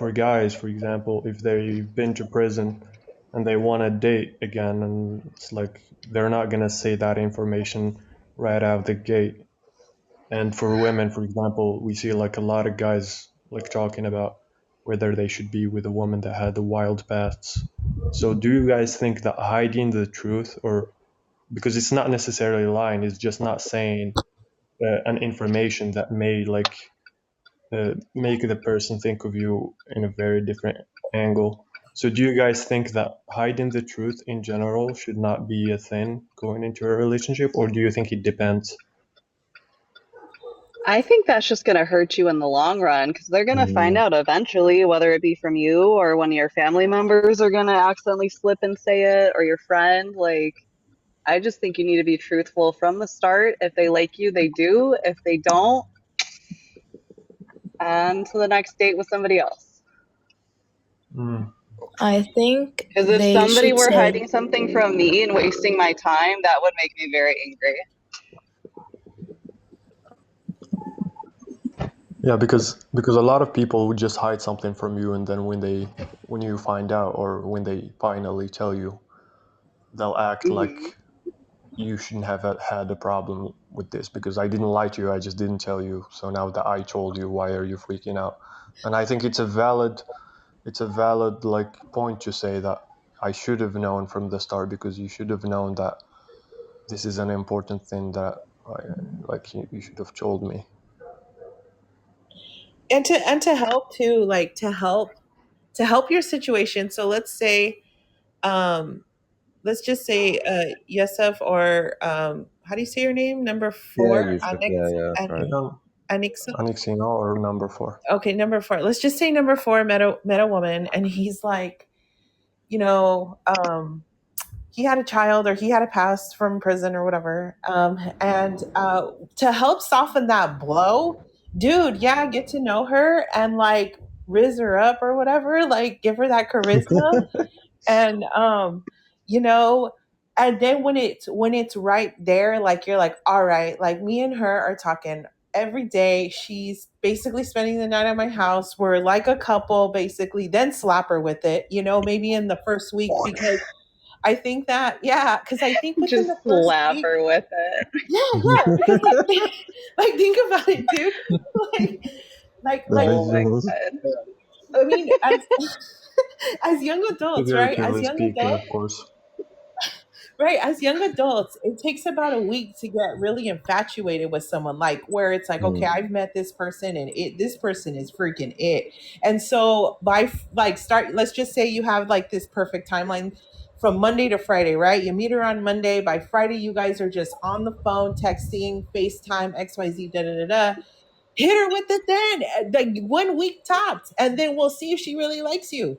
for guys, for example, if they've been to prison and they want to date again, and it's like they're not gonna say that information right out the gate. And for women, for example, we see like a lot of guys like talking about whether they should be with a woman that had the wild pasts. So do you guys think that hiding the truth, or because it's not necessarily lying, it's just not saying an information that may like make the person think of you in a very different angle. So do you guys think that hiding the truth in general should not be a thing going into a relationship, or do you think it depends? I think that's just going to hurt you in the long run because they're going to find Mm, out eventually, whether it be from you or one of your family members are going to accidentally slip and say it, or your friend. Like, I just think you need to be truthful from the start. If they like you, they do. If they don't, on to the next date with somebody else. Mm. I think Because if they somebody should were say, hiding something from me and wasting my time, that would make me very angry. Yeah, because a lot of people would just hide something from you, and then when you find out, or when they finally tell you, they'll act like Hmm. you shouldn't have had a problem with this because I didn't lie to you, I just didn't tell you. So now that I told you, why are you freaking out? And I think it's a valid like point to say that I should have known from the start, because you should have known that this is an important thing that I, like you should have told me. And to help too, like to help your situation. So um let's just say Yusuf, or how do you say your name? Number yeah, 4, Yusuf. Yeah, that's right. Yeah, Anixa. Anixino or number 4. Okay, number 4. Let's just say number 4 met a woman, and he's like, you know, he had a child, or he had a past from prison or whatever. And to help soften that blow, dude, yeah, get to know her and like riz her up or whatever, like give her that charisma. And you know, and then when it's right there, like you're like, all right, like me and her are talking every day. She's basically spending the night at my house. We're like a couple basically. Then slap her with it, maybe in the first week, because I think that, yeah, because I think within Just the first slap week, her with it. yeah, yeah, because like think about it, dude. like The Oh my visuals. God. I mean, as young adults, right? As Figuratively young speaking, adults, of course. right? As young adults, it takes about a week to get really infatuated with someone, like where it's like, okay, Mm. I've met this person, and this person is freaking it. And so like start, let's just say you have like this perfect timeline from Monday to Friday, right? You meet her on Monday. By Friday, you guys are just on the phone, texting, FaceTime, XYZ, da da da da. Hit her with it then, like 1 week tops, and then we'll see if she really likes you.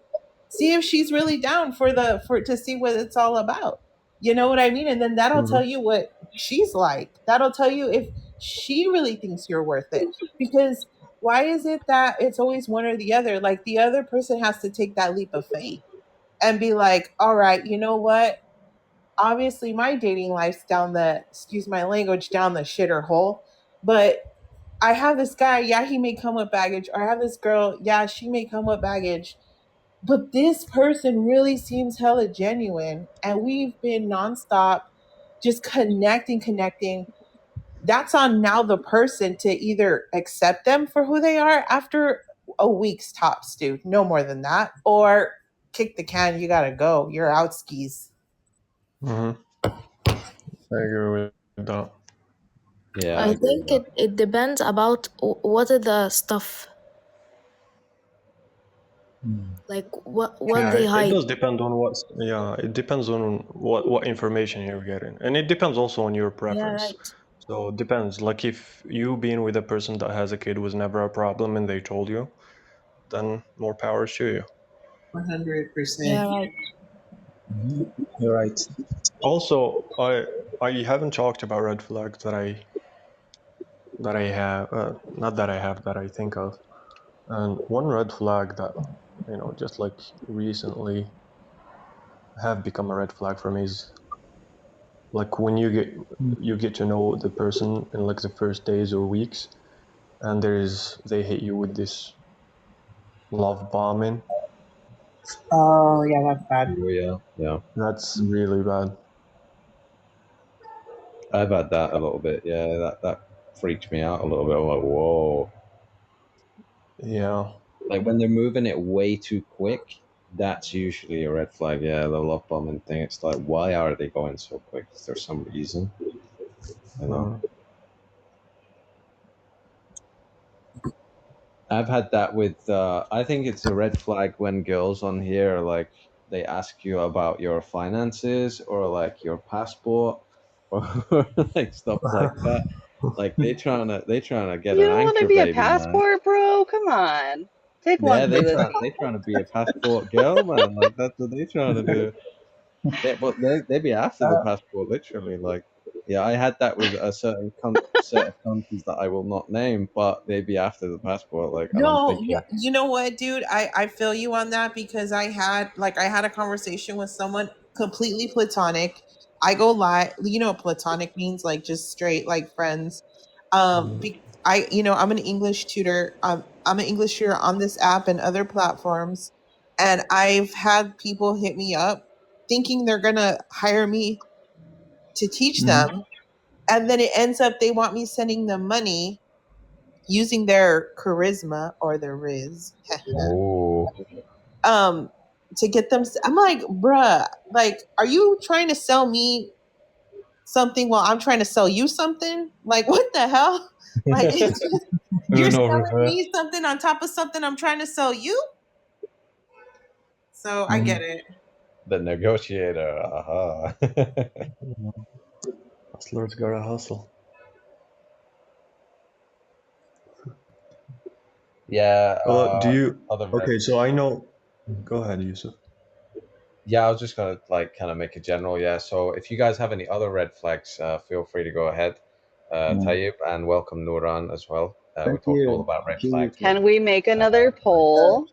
See if she's really down for to see what it's all about. You know what I mean? And then that'll tell Hmm. you what she's like. That'll tell you if she really thinks you're worth it. Because why is it that it's always one or the other? Like the other person has to take that leap of faith and be like, all right, you know what? Obviously, my dating life's down the, excuse my language, down the shitter hole. But I have this guy, yeah, he may come with baggage. Or I have this girl, yeah, she may come with baggage. But this person really seems hella genuine. And we've been nonstop just connecting. That's on now the person to either accept them for who they are after a week's tops, dude. No more than that. Or kick the can, you gotta go. You're out skis. Hmm. I agree with that. Yeah, I I agree with think that. it depends about what are the stuff, Mm. like what Yeah, they it hide. does depend on what. Yeah, it depends on what information you're getting, and it depends also on your Yeah, preference. right. So it depends. Like if you being with a person that has a kid was never a problem and they told you, then more power to you. 100%. Yeah, right. Mhm. You're right. Also, I haven't talked about red flags that I have, not that I have, that I think of. And one red flag that just like recently have become a red flag for me is like when Mm. you get to know the person in like the first days or weeks, and they hit you with this love bombing. Oh yeah, that's bad. Yeah. That's really bad. I've had that a little bit. Yeah, that freaked me out a little bit. I'm like, whoa. Yeah. Like when they're moving it way too quick, that's usually a red flag. Yeah, the love bombing thing. It's like, why are they going so quick? Is there some reason? You know. I've had that with. I think it's a red flag when girls on here like they ask you about your finances or like your passport or like stuff like that. Like they trying to get You an don't want to anchor be a baby, man. passport, bro? Come on. Take one Yeah, for the they trying to be a passport girl, man. Like that's what they trying to do. They be after the passport, literally. Like, yeah, I had that with a certain set of countries that I will not name, but they be after the passport. Like, and I'm No, thinking, you know what, dude? I feel you on that because I had a conversation with someone completely platonic. I go lie, you know what platonic means? Like just straight like friends. I'm an English tutor. I'm an English tutor on this app and other platforms, and I've had people hit me up thinking they're gonna hire me to teach them, and then it ends up they want me sending them money using their charisma or their riz oh, to get them. I'm like, bruh, like, are you trying to sell me something while I'm trying to sell you something? Like, what the hell? Like, it's just, you're Uno selling reverse. me something on top of something I'm trying to sell you? So I get it. the negotiator. Aha. Hustlers gotta hustle. Yeah. Do you? Other Okay, so I know. Go ahead, Yusuf. Yeah, I was just gonna like kind of make a general. Yeah. So if you guys have any other red flags, feel free to go ahead, Tayyip, and welcome Nuran as well. We Thank talked all you. about red Thank you. flags. Can we make another poll?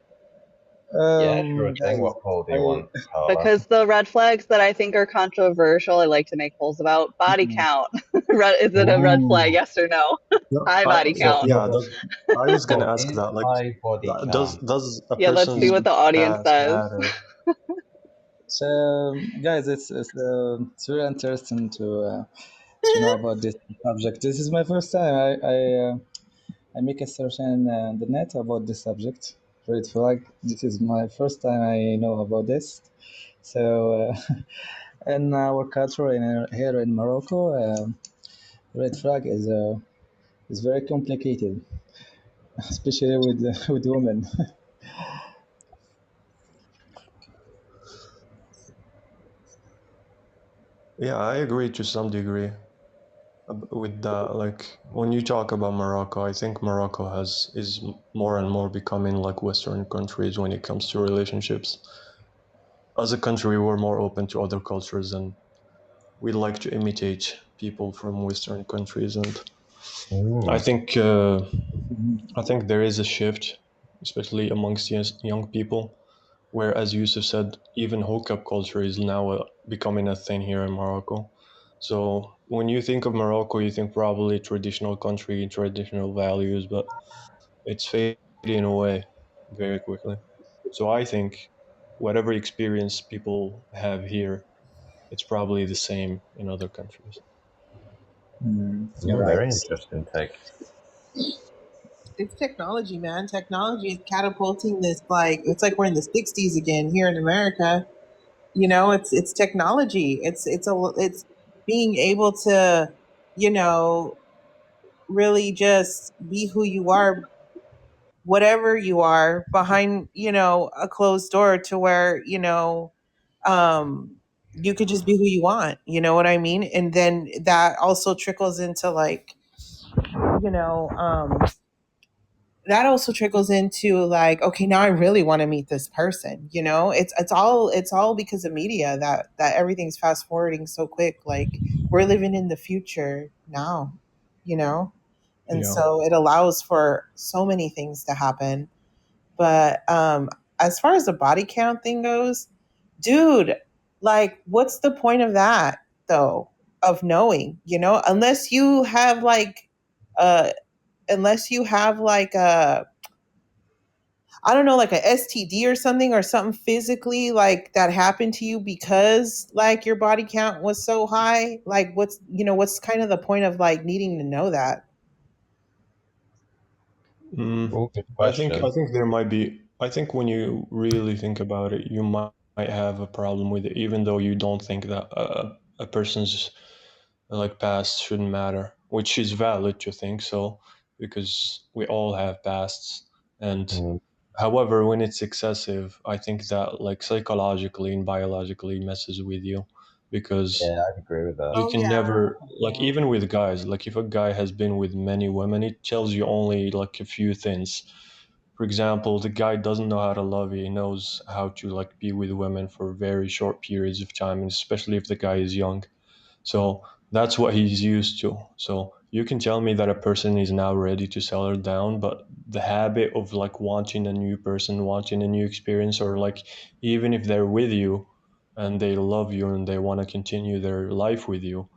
Yeah, sure thing. Guys, What poll do you I want, Paula? Because the red flags that I think are controversial, I like to make polls about body count. Is it a red flag, yes or no? High body count. I was gonna ask Is that. Like, high body count. does a Yeah, let's see person's what the audience past says. matter? so guys, it's very interesting to know about this subject. This is my first time. I make a search on the net about this subject. Red flag. This is my first time I know about this. So in our culture here in Morocco, red flag is very complicated, especially with women. Yeah, I agree to some degree with that. Like, when you talk about Morocco, I think Morocco is more and more becoming like Western countries when it comes to relationships. As a country, we're more open to other cultures, and we like to imitate people from Western countries. And I think there is a shift, especially amongst young people, where, as Yusuf said, even hookup culture is now becoming a thing here in Morocco. So when you think of Morocco, you think probably traditional country, traditional values, but it's fading away very quickly. So I think whatever experience people have here, it's probably the same in other countries. You're right. Very interesting take. It's technology, man. Technology is catapulting this. Like, it's like we're in the 60s again here in America. You know, it's technology. It's being able to, you know, really just be who you are, whatever you are, behind, a closed door, to where, you could just be who you want. You know what I mean? And then that also trickles into like, you know, that also trickles into like, okay, now I really want to meet this person. You know, it's all because of media that everything's fast forwarding so quick. Like, we're living in the future now, you know, and Yeah. so it allows for so many things to happen. But as far as the body count thing goes, dude, like, what's the point of that though? Of knowing, unless you have like, uh, unless you have like a I don't know, like a STD or something physically like that happened to you because like your body count was so high? Like what's kind of the point of like needing to know that? Oh, good I think question. there might be. I think when you really think about it, you might have a problem with it, even though you don't think that a person's like past shouldn't matter, which is valid to think so, because we all have pasts. And Mm, however, when it's excessive, I think that like psychologically and biologically messes with you, because yeah, I'd agree with that. you Oh can yeah. never, like, even with guys, like if a guy has been with many women, it tells you only like a few things. For example, the guy doesn't know how to love you. He knows how to like be with women for very short periods of time, and especially if the guy is young. So that's what he's used to. So you can tell me that a person is now ready to settle down, but the habit of like wanting a new person, wanting a new experience, or like even if they're with you and they love you and they want to continue their life with you,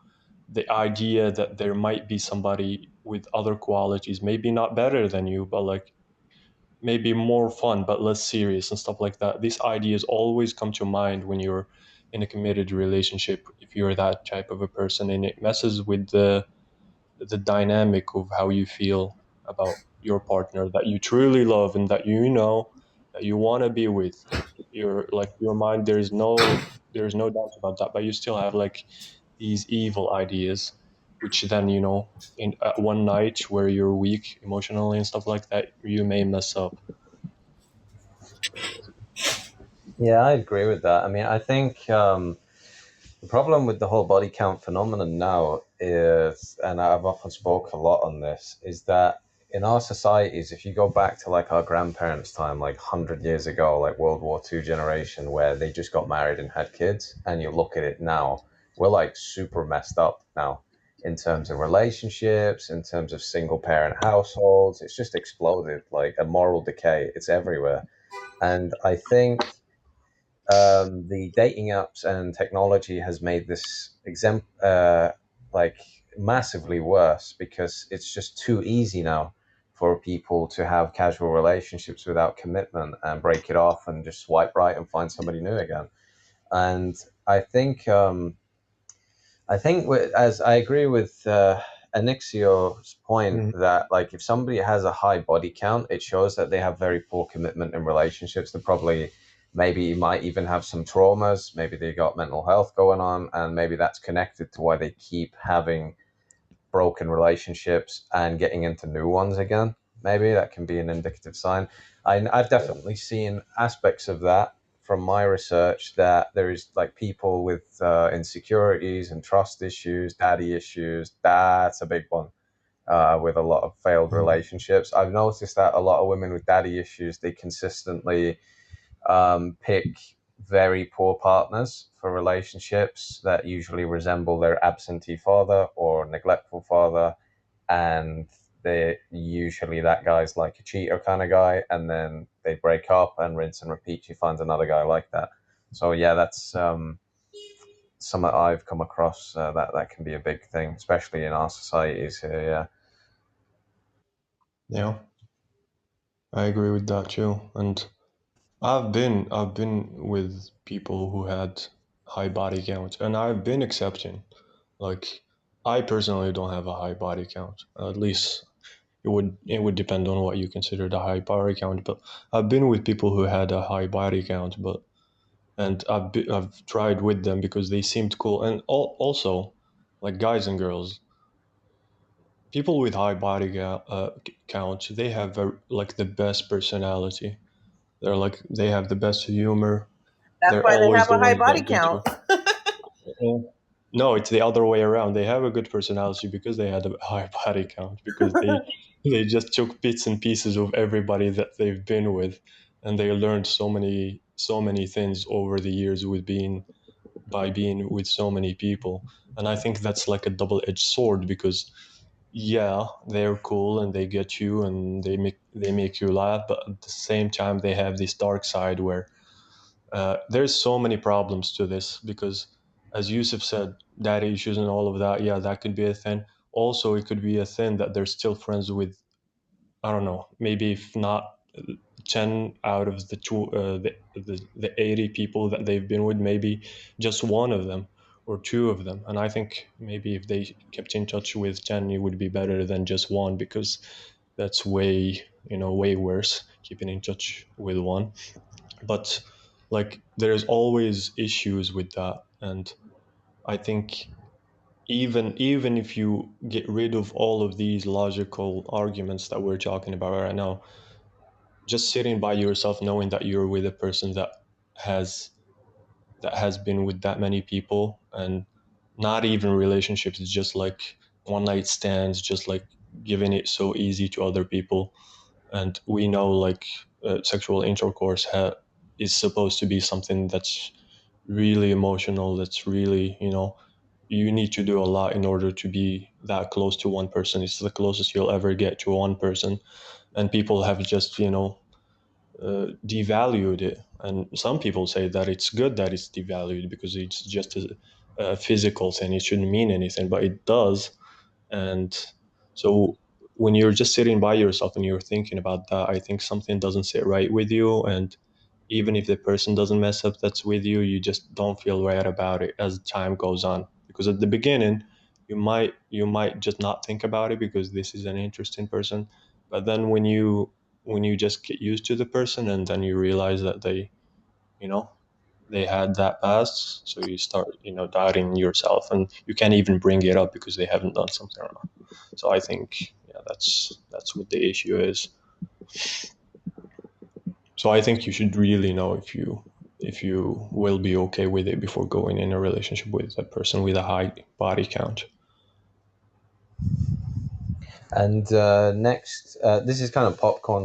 the idea that there might be somebody with other qualities, maybe not better than you, but like maybe more fun but less serious and stuff like that, these ideas always come to mind when you're in a committed relationship, if you're that type of a person, and it messes with the dynamic of how you feel about your partner that you truly love and that you know that you want to be with. You're like your mind, there's no doubt about that, but you still have like these evil ideas, which then, you know, in one night where you're weak emotionally and stuff like that, you may mess up. Yeah, I agree with that. I mean, I think the problem with the whole body count phenomenon now is, and I've often spoke a lot on this, is that in our societies, if you go back to like our grandparents' time, like 100 years ago, like World War II generation, where they just got married and had kids, and you look at it now, we're like super messed up now in terms of relationships, in terms of single parent households. It's just exploded like a moral decay. It's everywhere. And I think the dating apps and technology has made this like massively worse because it's just too easy now for people to have casual relationships without commitment and break it off and just swipe right and find somebody new again. And I think as I agree with Anixio's point Mhm. that like if somebody has a high body count, it shows that they have very poor commitment in relationships. They probably maybe might even have some traumas. Maybe they got mental health going on, and maybe that's connected to why they keep having broken relationships and getting into new ones again. Maybe that can be an indicative sign. I've definitely seen aspects of that from my research that there is like people with insecurities and trust issues, daddy issues. That's a big one with a lot of failed Mhm. relationships. I've noticed that a lot of women with daddy issues, they consistently pick very poor partners for relationships that usually resemble their absentee father or neglectful father, and they usually that guy's like a cheater kind of guy, and then they break up and rinse and repeat. She finds another guy like that. So yeah, that's something I've come across that can be a big thing, especially in our societies here. Yeah. Yeah, I agree with that too. And I've been with people who had high body count, and I've been accepting. Like, I personally don't have a high body count. At least it would depend on what you consider the high body count. But I've been with people who had a high body count, and I've tried with them because they seemed cool. And also, like guys and girls, people with high body count, they have like the best personality. They're like they have the best humor. That's They're why they always have the a high ones body that get count. you. No, it's the other way around. They have a good personality because they had a high body count, because they just took bits and pieces of everybody that they've been with, and they learned so many things over the years with being by being with so many people. And I think that's like a double-edged sword, because yeah, they're cool and they get you and they make you laugh, but at the same time they have this dark side where there's so many problems to this, because as Yusuf said, daddy issues and all of that, yeah, that could be a thing. Also, it could be a thing that they're still friends with, I don't know, maybe if not 10 out of the 80 people that they've been with, maybe just one of them or two of them. And I think maybe if they kept in touch with 10, it would be better than just one, because that's way worse, keeping in touch with one. But like, there's always issues with that. And I think even if you get rid of all of these logical arguments that we're talking about right now, just sitting by yourself knowing that you're with a person that has been with that many people, and not even relationships, it's just like one night stands, just like giving it so easy to other people. And we know, like, sexual intercourse is supposed to be something that's really emotional, that's really, you need to do a lot in order to be that close to one person. It's the closest you'll ever get to one person. And people have just, devalued it. And some people say that it's good that it's devalued, because it's just a physical thing, it shouldn't mean anything, but it does. And so when you're just sitting by yourself and you're thinking about that, I think something doesn't sit right with you. And even if the person doesn't mess up that's with you, you just don't feel right about it as time goes on. Because at the beginning, you might just not think about it because this is an interesting person. But then when you just get used to the person, and then you realize that they had that past, so you start doubting yourself, and you can't even bring it up because they haven't done something wrong. So I think, that's what the issue is. So I think you should really know if you will be okay with it before going in a relationship with a person with a high body count. And next, this is kind of popcorn